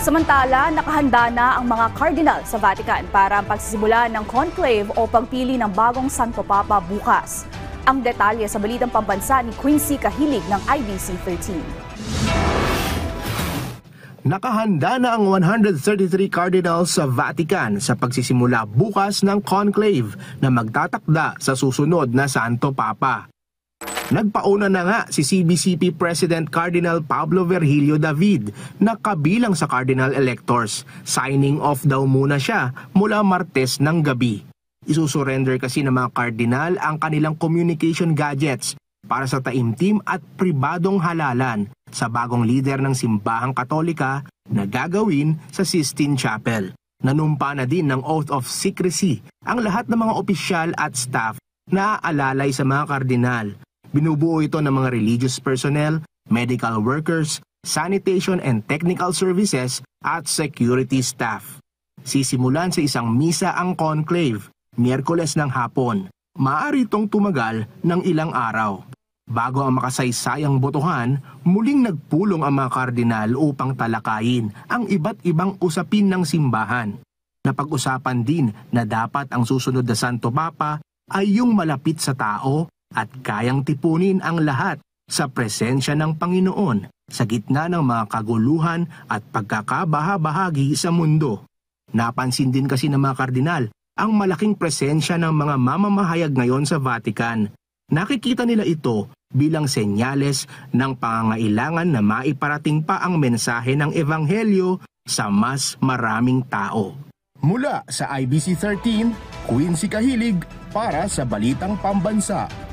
Samantala, nakahanda na ang mga cardinal sa Vatican para ang pagsisimula ng conclave o pagpili ng bagong Santo Papa bukas. Ang detalye sa balitang pambansa ni Quincy Kahilig ng IBC 13. Nakahanda na ang 133 cardinals sa Vatican sa pagsisimula bukas ng conclave na magtatakda sa susunod na Santo Papa. Nagpauna na nga si CBCP President Cardinal Pablo Virgilio David na kabilang sa cardinal electors. Signing off daw muna siya mula Martes ng gabi. Isusurrender kasi ng mga cardinal ang kanilang communication gadgets para sa taimtim at pribadong halalan sa bagong lider ng Simbahang Katolika na gagawin sa Sistine Chapel. Nanumpa na din ng oath of secrecy ang lahat ng mga opisyal at staff na aalalay sa mga kardinal. Binubuo ito ng mga religious personnel, medical workers, sanitation and technical services at security staff. Sisimulan sa isang misa ang conclave, Miyerkules ng hapon. Maaari itong tumagal ng ilang araw. Bago ang makasaysayang botohan, muling nagpulong ang mga kardinal upang talakayin ang iba't ibang usapin ng simbahan. Napag-usapan din na dapat ang susunod na Santo Papa ay yung malapit sa tao at kayang tipunin ang lahat sa presensya ng Panginoon sa gitna ng mga kaguluhan at pagkakabaha-bahagi sa mundo. Napansin din kasi ng mga kardinal ang malaking presensya ng mga mamamahayag ngayon sa Vatican. Nakikita nila ito bilang senyales ng pangangailangan na maiparating pa ang mensahe ng Ebanghelyo sa mas maraming tao. Mula sa IBC 13, Quincy Kahilig para sa Balitang Pambansa.